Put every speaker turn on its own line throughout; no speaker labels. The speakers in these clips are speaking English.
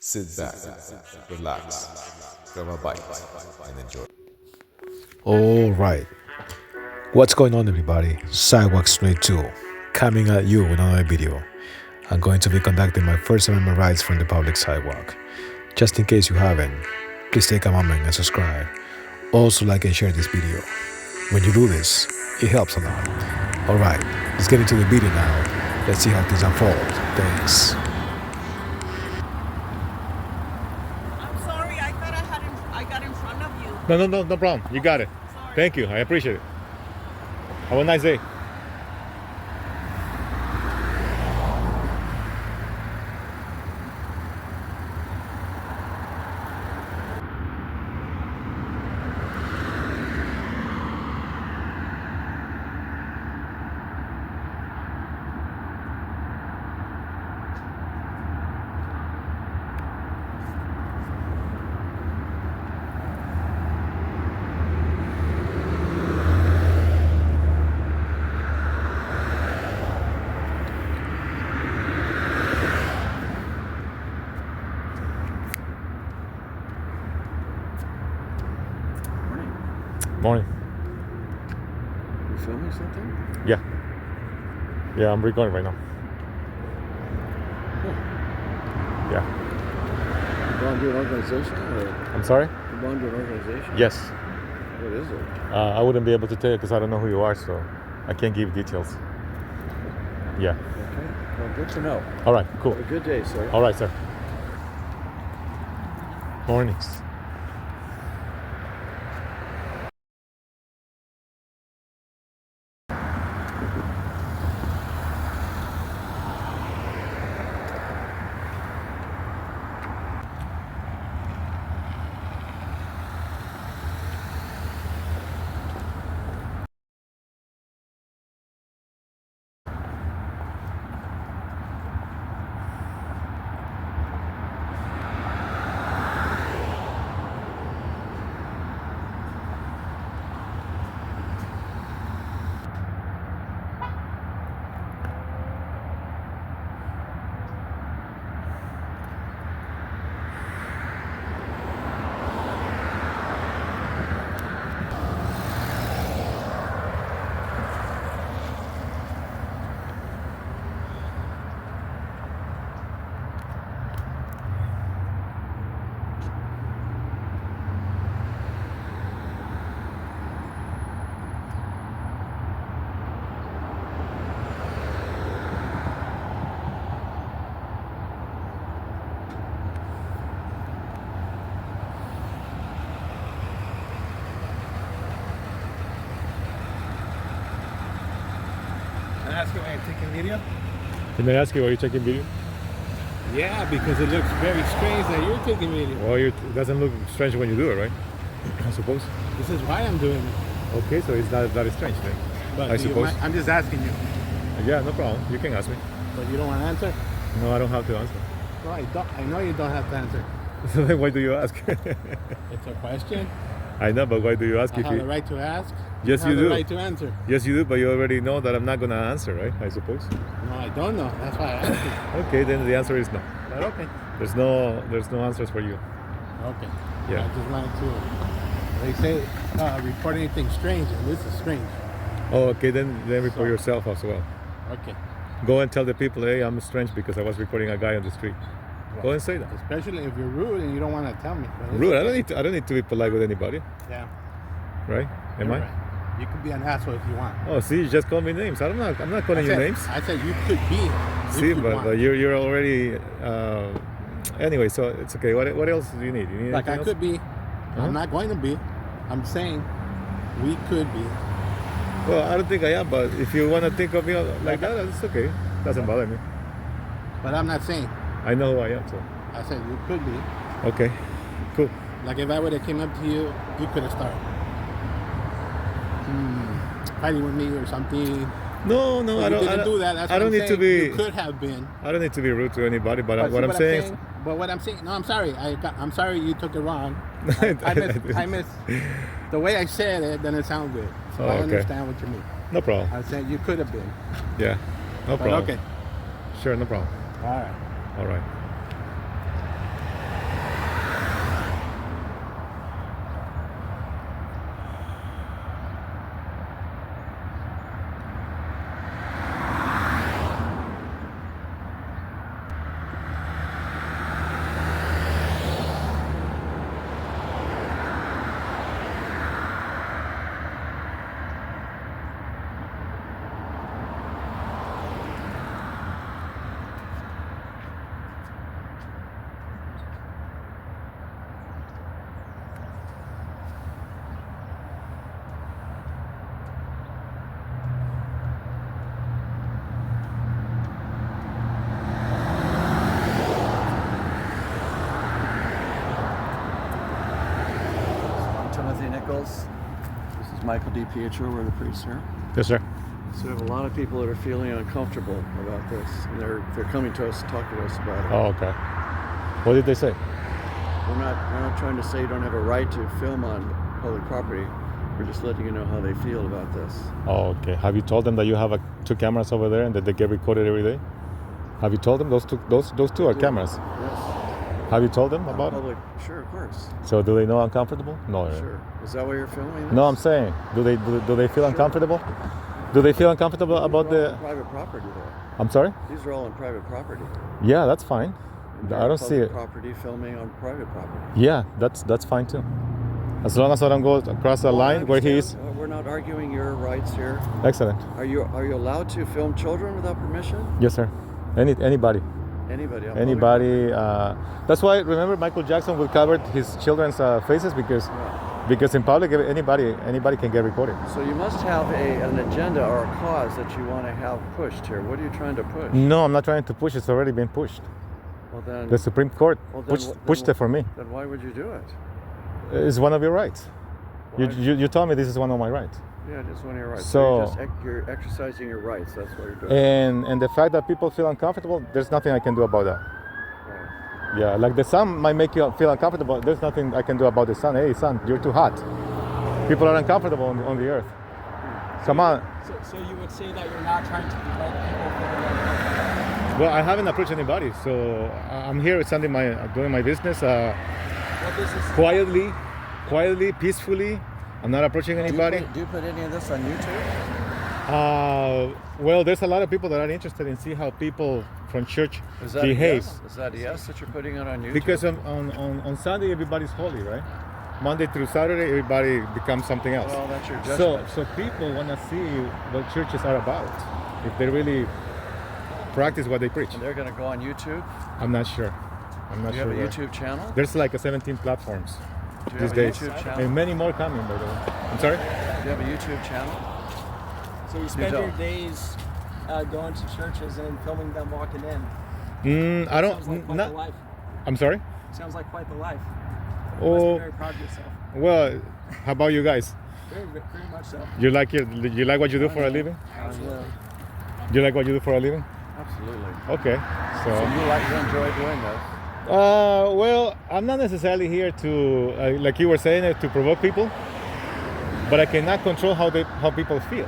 Sit back, relax, grab a bite, and enjoy.
All right. What's going on, everybody? Sidewalk Straight 2 coming at you with another video. I'm going to be conducting my First Amendment rights from the public sidewalk. Just in case you haven't, please take a moment and subscribe. Also, like and share this video. When you do this, it helps a lot. All right, let's get into the video now. Let's see how things unfold. Thanks.
I'm sorry, I thought I got in front of you.
No problem. You got it.
Sorry.
Thank you. I appreciate it. Have a nice day. Morning.
You filming something?
Yeah, I'm recording right now. Yeah.
You belong to an organization? Or
I'm sorry?
you belong to an organization?
Yes.
What is it?
I wouldn't be able to tell you because I don't know who you are, so I can't give details. Yeah.
Okay. Well, good to know.
All right, cool.
Have a good day, sir.
All right, sir. Mornings.
Can I ask you why you're taking video?
Can I ask you why you're taking video?
Yeah, because it looks very strange that you're taking video.
Well, it doesn't look strange when you do it, right? I suppose.
This is why I'm doing it.
Okay, so it's not that strange then.
But
I
do you
suppose.
mind- I'm just asking you.
Yeah, no problem. You can ask me.
But you don't want to answer?
No, I don't have to answer.
No, I don't. I know you don't have to answer.
So then why do you ask?
It's a question.
I know, but why do you ask
I
if
have the
you...
right to ask.
Yes,
have
you
the
do.
right to answer.
Yes, you do, but you already know that I'm not going to answer, right? I suppose.
No, I don't know. That's why I asked you.
Okay, then the answer is no.
But okay.
There's no answers for you.
Okay.
Yeah.
I just wanted to. They say report anything strange, and this is strange.
Oh, okay, then report
So-
yourself as well.
Okay.
Go and tell the people, hey, I'm strange because I was recording a guy on the street. Go and say that.
Especially if you're rude and you don't want to tell me. But it's
Rude.
okay.
I don't need to be polite with anybody,
Yeah.
right? Am
you're
I?
right. You could be an asshole if you want.
Oh, see, you just call me names. I'm not calling you names.
I said you could be.
See,
if you want.
but you're already. Anyway, so it's okay. What else do you need? You need
Like I
anything
could be.
Uh-huh.
I'm not going to be. I'm saying we could be.
else? Well, I don't think I am, but if you want to think of me like that, it's okay. Doesn't bother me.
But I'm not saying.
I know who I am, so
I said you could be.
okay, cool.
Like if I would have came up to you, you could have started fighting with me or something.
No,
But
I
you
don't.
didn't do that. That's
I
what
don't
I'm
need to
saying.
be.
You could have been.
I don't need to be rude to anybody, but
But
what
see
I'm saying is,
But what I'm saying, no, I'm sorry. I'm sorry you took it wrong. I miss the way I said it. Doesn't sound good. So
Oh,
I
okay.
understand what you mean.
no problem.
I said you could have been.
Yeah, no
But
problem.
okay.
Sure, no problem.
All right.
All right.
details. This is Michael D. Pietro, we're the priest here.
Yes, sir.
So we have a lot of people that are feeling uncomfortable about this, and they're coming to us to talk to us about it.
Oh, okay. What did they say?
We're not trying to say you don't have a right to film on public property. We're just letting you know how they feel about this.
Oh, okay. Have you told them that you have 2 cameras over there and that they get recorded every day? Have you told them those two are cameras?
Yes.
Have you told them about it?
Public, sure, of course.
So do they know uncomfortable? No. right?
Sure. Is that why you're filming this?
No, I'm saying, do they feel uncomfortable? Do they feel uncomfortable about
These are all
the?
on private property, though.
I'm sorry.
These are all on private property.
Yeah, that's fine. I don't see
Public
it.
Property filming on private property.
Yeah, that's fine too. As long as I don't go across the line where he is.
We're not arguing your rights here.
Excellent.
Are you allowed to film children without permission?
Yes, sir. Anybody.
Anybody? on
Anybody. That's why remember Michael Jackson would cover his children's faces because in public anybody can get recorded.
public? So you must have an agenda or a cause that you want to have pushed here. What are you trying to push?
No, I'm not trying to push. It's already been pushed.
Well then,
The Supreme Court
Well, then
pushed it for me.
then why would you do it?
It's one of your rights.
Why?
You told me this is one of my rights.
Yeah, just one of your rights.
So-
you're exercising your rights. That's what you're doing.
And the fact that people feel uncomfortable, there's nothing I can do about that.
Right.
Yeah, like the sun might make you feel uncomfortable. There's nothing I can do about the sun. Hey, sun, you're too hot. People are uncomfortable on the earth. Come on.
So you would say that you're not trying to let people feel uncomfortable?
Well, I haven't approached anybody, so I'm here doing my business
What business?
quietly, peacefully. I'm not approaching anybody.
Do you put any of this on YouTube?
Well, there's a lot of people that are interested in see how people from church
Is that
behave.
A yes? Is that a yes that you're putting it on YouTube?
Because on Sunday everybody's holy, right? Monday through Saturday everybody becomes something else.
Well, that's your judgment.
So people want to see what churches are about. If they really practice what they preach.
And they're going to go on YouTube.
I'm not sure. I'm not
Do you
sure.
have a
where.
YouTube channel?
There's like 17 platforms
Do you
these
have a
days,
YouTube channel?
and many more coming. By the way, I'm sorry.
Do you have a YouTube channel?
So you spend your
don't.
days going to churches and filming them walking in.
I
Sounds like
don't.
quite
Not.
the life.
I'm sorry.
Sounds like quite the life. You must be
Oh,
very proud of yourself.
well. How about you guys?
Very much so.
You like what you do for a living?
Absolutely.
You like what you do for a living?
Absolutely.
Okay.
So
So.
you enjoy doing this?
Well, I'm not necessarily here to, like you were saying, to provoke people, but I cannot control how people feel.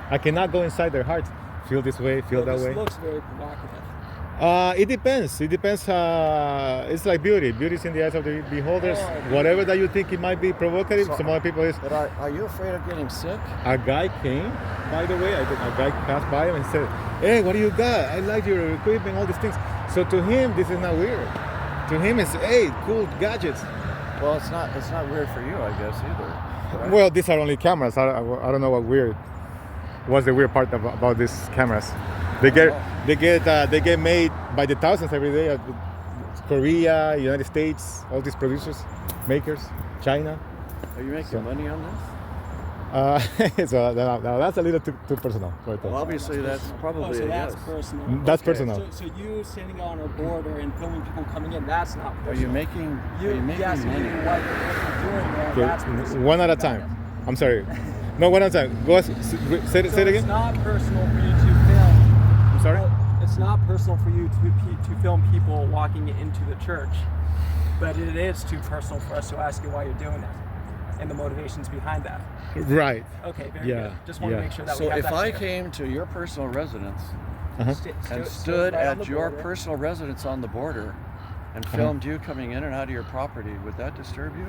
I cannot go inside their heart, feel this way, feel that
This
way.
looks very provocative.
It depends. It depends. It's like beauty. Beauty is in the eyes of the beholders.
Oh,
Whatever that you think it might be provocative, some other people is.
But are you afraid of getting sick?
A guy came, by the way. A guy passed by him and said, "Hey, what do you got? I like your equipment, all these things." So to him, this is not weird. To him, it's hey, cool gadgets.
Well, it's not weird for you, I guess, either. Right?
Well, these are only cameras. I don't know what's the weird part about these cameras. They get made by the thousands every day. Korea, United States, all these producers, makers, China.
Are you making money on this?
So now that's a little too personal right there.
Well, obviously that's probably
So
a
that's
yes.
personal.
That's
okay.
personal.
So you standing on a border and filming people coming in, that's not
Are
personal.
you making
Yes,
money?
what you're doing there,
Okay,
that's personal.
one at a time. I'm sorry. No, one at a time. Say it
So
again.
it's not personal for you to film.
I'm sorry.
It's not personal for you to film people walking into the church, but it is too personal for us to ask you why you're doing it and the motivations behind that.
Right.
Okay, very
Yeah,
good. Just want to
yeah.
make sure that
So
we have
if
that
I
clear.
came to your personal residence and
Stood
stood
right on
at
the
your
border.
personal residence on the border and filmed you coming in and out of your property, would that disturb you?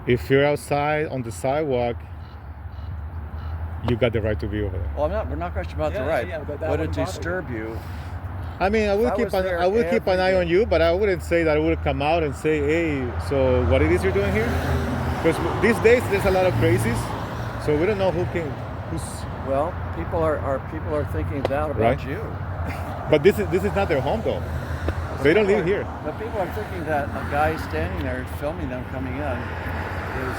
If you're outside on the sidewalk, you got the right to be over there.
Well, we're not questioning about the
Yeah,
right.
yeah, but that
would it
wouldn't bother
disturb you?
I mean, I will
I
keep
was
an
there
I will keep an
every
eye on
day.
you, but I wouldn't say that I would come out and say, "Hey, so what it is you're doing here?" Because these days there's a lot of crazies, so we don't know who's.
Well, people are thinking that about
Right.
you.
But this is not their home though. They don't live here.
But people are thinking that a guy standing there filming them coming in is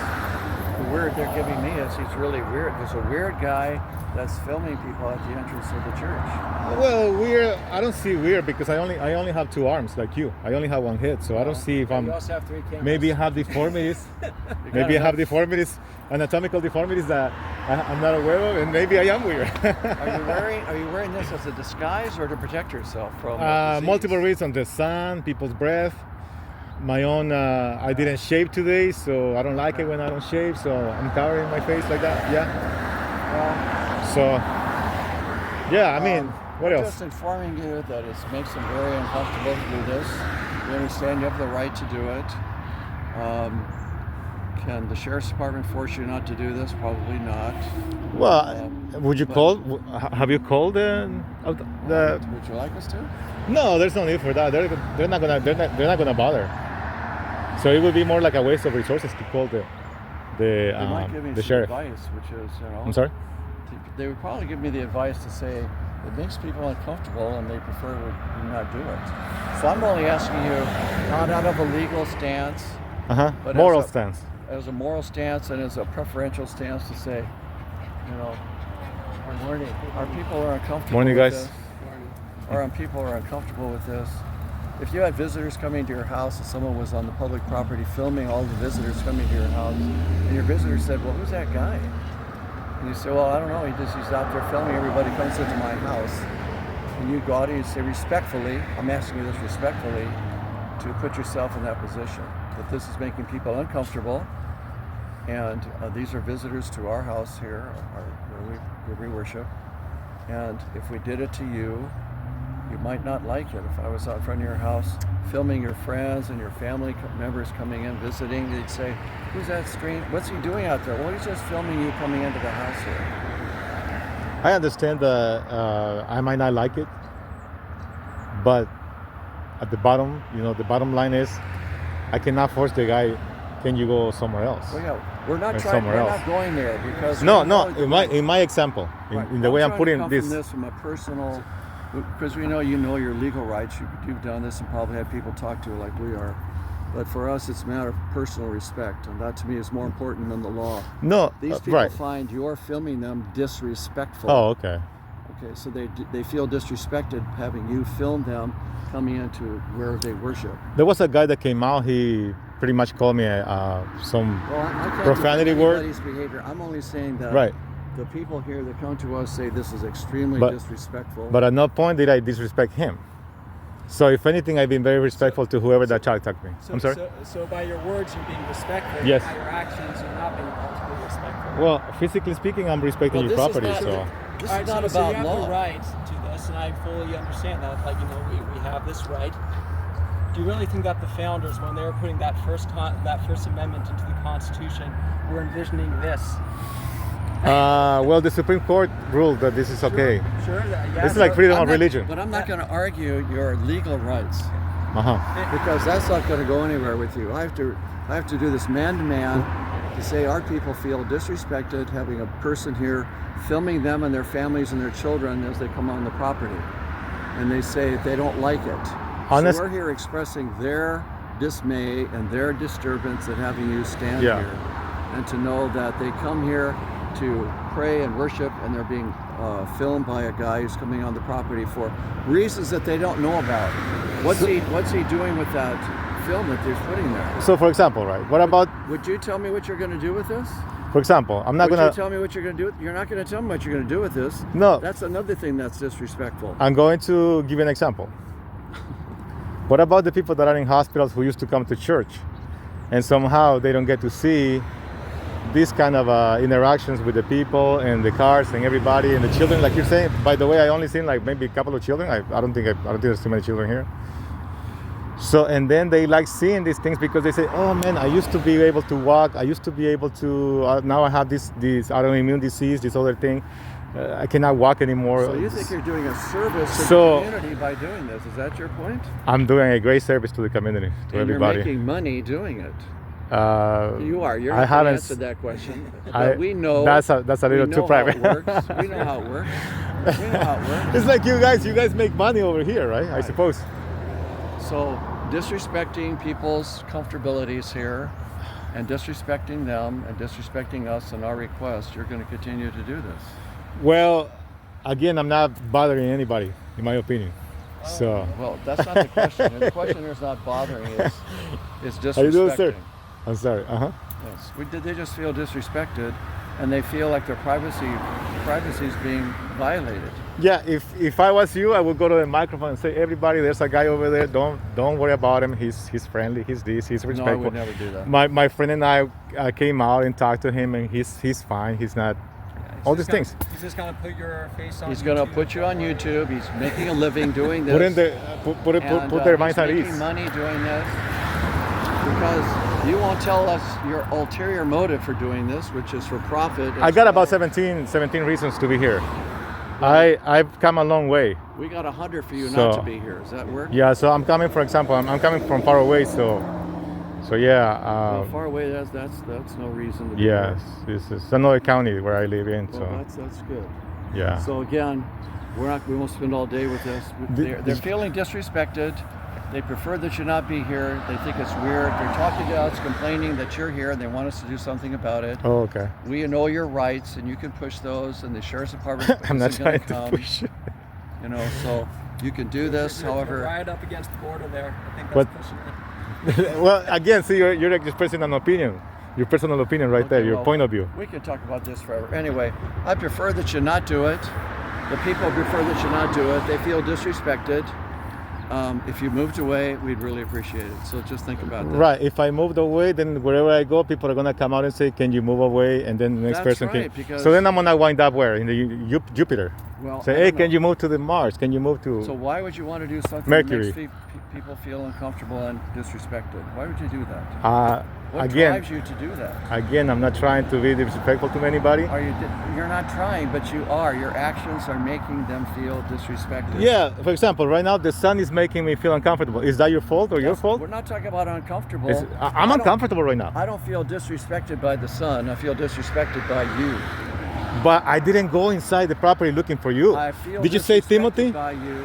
The word they're giving me is he's really weird. There's a weird guy that's filming people at the entrance of the church.
Well, weird. I don't see weird because I only have 2 arms like you. I only have 1 head, so I don't see if I'm.
You also have 3 cameras.
Maybe I have deformities. Maybe I have deformities, anatomical deformities that I'm not aware of, and maybe I am weird.
Are you wearing this as a disguise or to protect yourself from disease?
Multiple reasons: the sun, people's breath, my own. I didn't shave today, so I don't like it when I don't shave. So I'm covering my face like that. Yeah. So, yeah. I mean, what
I'm
else?
just informing you that it makes them very uncomfortable to do this. We understand you have the right to do it. Can the sheriff's department force you not to do this? Probably not.
Well, would you call? Have you called the?
Would you like us to?
No, there's no need for that. They're not gonna bother. So it would be more like a waste of resources to call
They might give me
the
some
sheriff.
advice, which is,
I'm sorry.
They would probably give me the advice to say it makes people uncomfortable and they prefer we not do it. So I'm only asking you, not out of a legal stance, but
Moral
as a,
stance.
as a moral stance and as a preferential stance to say, you know, our people are uncomfortable
Morning,
with
guys.
this. Our people are uncomfortable with this. If you had visitors coming to your house and someone was on the public property filming all the visitors coming to your house, and your visitor said, well, who's that guy? And you say, well, I don't know, he's out there filming everybody comes into my house. And you go out and you say respectfully, I'm asking you this respectfully, to put yourself in that position, that this is making people uncomfortable, and these are visitors to our house here, where we worship, and if we did it to you, you might not like it. If I was out front of your house filming your friends and your family members coming in, visiting, they'd say, who's that strange, what's he doing out there? Well, he's just filming you coming into the house here.
I understand that I might not like it, but at the bottom, the bottom line is, I cannot force the guy. Can you go somewhere else?
Well, yeah, we're not going there because
in my example, in the way I'm putting this.
From this from a personal, because we know your legal rights. You've done this and probably had people talk to you like we are. But for us, it's a matter of personal respect, and that to me is more important than the law.
No,
these people find you're filming them disrespectful.
Oh, okay.
Okay, so they feel disrespected having you film them coming into where they worship.
There was a guy that came out. He pretty much called me some profanity word.
Behavior. I'm only saying that the people here that come to us say this is extremely disrespectful.
But at no point did I disrespect him. So if anything, I've been very respectful to whoever that child attacked me. I'm sorry?
So by your words, you're being respectful.
Yes.
By your actions, you're not being ultimately respectful.
Well, physically speaking, I'm respecting your property.
This is not
so
about
you have
law.
the right to this, and I fully understand that. Like, we have this right. Do you really think that the founders, when they were putting that first amendment into the Constitution, were envisioning this?
Well, the Supreme Court ruled that this is okay.
Sure.
This is like freedom of religion.
But I'm not going to argue your legal rights. Because that's not going to go anywhere with you. I have to do this man to man to say our people feel disrespected having a person here filming them and their families and their children as they come on the property, and they say they don't like it. So we're here expressing their dismay and their disturbance at having you stand here, and to know that they come here to pray and worship, and they're being filmed by a guy who's coming on the property for reasons that they don't know about. What's he doing with that film that they're putting there?
So, for example, what about?
Would you tell me what you're going to do with this?
For example, I'm not going to.
Would you tell me what you're going to do? You're not going to tell me what you're going to do with this.
No.
That's another thing that's disrespectful.
I'm going to give you an example. What about the people that are in hospitals who used to come to church, and somehow they don't get to see these kind of interactions with the people and the cars and everybody and the children, like you're saying? By the way, I only seen like maybe a couple of children. I don't think there's too many children here. So, and then they like seeing these things because they say, oh man, I used to be able to walk. I used to be able to, now I have this autoimmune disease, this other thing. I cannot walk anymore.
So you think you're doing a service to the community by doing this? Is that your point?
I'm doing a great service to the community, to everybody.
You're making money doing it.
You
are. You're
I
haven't answered that question. But we know
that's a little too private.
We know how it works.
It's like you guys make money over here, right? I suppose.
So disrespecting people's comfortabilities here and disrespecting them and disrespecting us and our request, you're going to continue to do this.
Well, again, I'm not bothering anybody, in my opinion. So,
Well, that's not the question. The question is not bothering, it's disrespecting.
how you doing, sir? I'm sorry.
Yes, they just feel disrespected, and they feel like their privacy is being violated.
Yeah, if I was you, I would go to the microphone and say, everybody, there's a guy over there. Don't worry about him. He's friendly. He's this. He's respectful.
No, I would never do that.
My friend and I came out and talked to him, and he's fine. He's not. All these things.
He's just gonna put your face on.
He's going to put you on YouTube. He's making a living doing this.
Put their minds at
he's
ease.
making money doing this because you won't tell us your ulterior motive for doing this, which is for profit.
I got about 17 reasons to be here. I've come a long way.
We got 100 for you
So-
not to be here. Does that work?
Yeah, so I'm coming. For example, I'm coming from far away. So yeah.
Well, far away, that's no reason to be
Yes,
here.
this is another county where I live in.
Well,
So
that's good.
yeah.
So again, we won't spend all day with this. They're feeling disrespected. They prefer that you not be here. They think it's weird. They're talking to us, complaining that you're here, and they want us to do something about it.
Oh, okay.
We know your rights, and you can push those, and the sheriff's department
I'm not
isn't gonna
trying to
come.
push it.
You know, so you can do this. However,
right up against the border there. I think that's
What-
pushing it.
Well, again, see, you're expressing an opinion, your personal opinion right there,
Okay,
your
well,
point of view.
we can talk about this forever. Anyway, I prefer that you not do it. The people prefer that you not do it. They feel disrespected. If you moved away, we'd really appreciate it. So just think about that.
Right. If I moved away, then wherever I go, people are gonna come out and say, "Can you move away?" And then the next
That's
person
right,
can.
because-
So then I'm gonna wind up where in the Jupiter.
Well,
Say,
I
"Hey,
don't
can
know.
you move to the Mars? Can you move to?"
So why would you want to do something
Mercury.
that makes people feel uncomfortable and disrespected? Why would you do that? What
again,
drives you to do that?
again, I'm not trying to be disrespectful to anybody.
You're not trying, but you are. Your actions are making them feel disrespected.
Yeah. For example, right now the sun is making me feel uncomfortable. Is that your fault or your fault?
We're not talking about uncomfortable.
I'm
I don't-
uncomfortable right now.
I don't feel disrespected by the sun. I feel disrespected by you.
But I didn't go inside the property looking for you.
I feel
Did you say
disrespected
Timothy?
by you.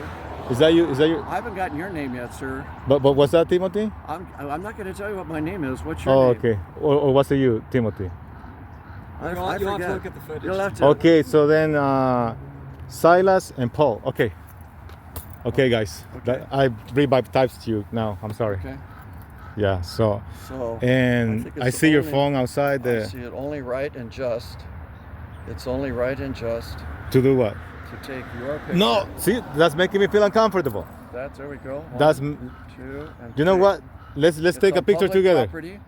Is that you? Is that you?
I haven't gotten your name yet, sir.
But was that Timothy?
I'm not going to tell you what my name is. What's your
Oh,
name?
okay. Or was it you, Timothy?
I
You'll have to
forget.
look at the footage.
You'll have to.
Okay, so then Silas and Paul. Okay. Okay, guys.
Okay.
I rebaptized you now. I'm sorry.
Okay.
Yeah. So
So.
and
think
I
it's
see your
only-
phone outside
I
the.
see it only right and just. It's only right and just
To do what?
to take your picture.
No. See, that's making me feel uncomfortable.
There we go. One,
That's.
2, and
You know
3.
what? Let's
It's
take a
on
picture
public
together.
Property?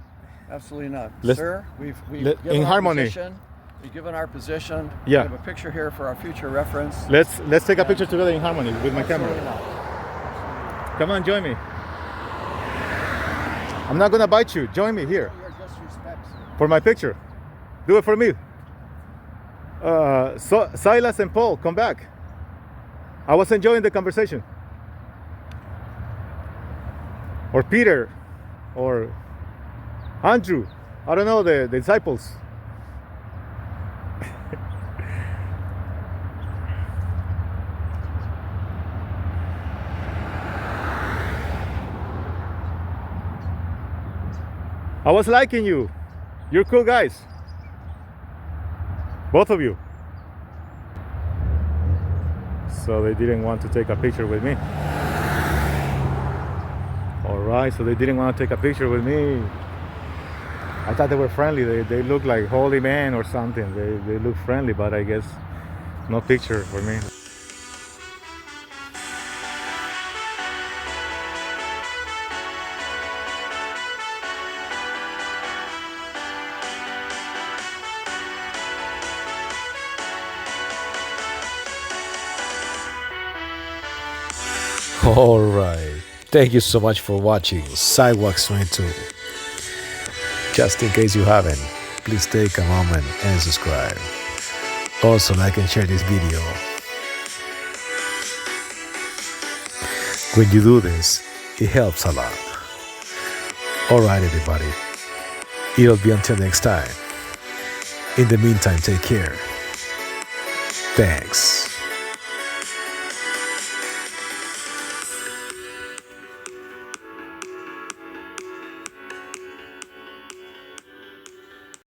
Absolutely not.
Let's-
Sir, we've
let-
given
in
our
harmony.
Position. We've given our position.
Yeah.
We have a picture here for our future reference.
Let's take a picture together in harmony with my
Absolutely
camera.
not.
Come on, join me. I'm not gonna bite you. Join me here
Your disrespect, sir.
for my picture. Do it for me. Silas and Paul, come back. I was enjoying the conversation. Or Peter, or Andrew. I don't know, the disciples. I was liking you. You're cool guys. Both of you. So they didn't want to take a picture with me. Alright, so they didn't want to take a picture with me. I thought they were friendly. They look like holy men or something. They look friendly, but I guess no picture for me.
Alright. Thank you so much for watching Sidewalks 22. Just in case you haven't, please take a moment and subscribe. Also like and share this video. When you do this, it helps a lot. Alright everybody. It'll be until next time. In the meantime, take care. Thanks.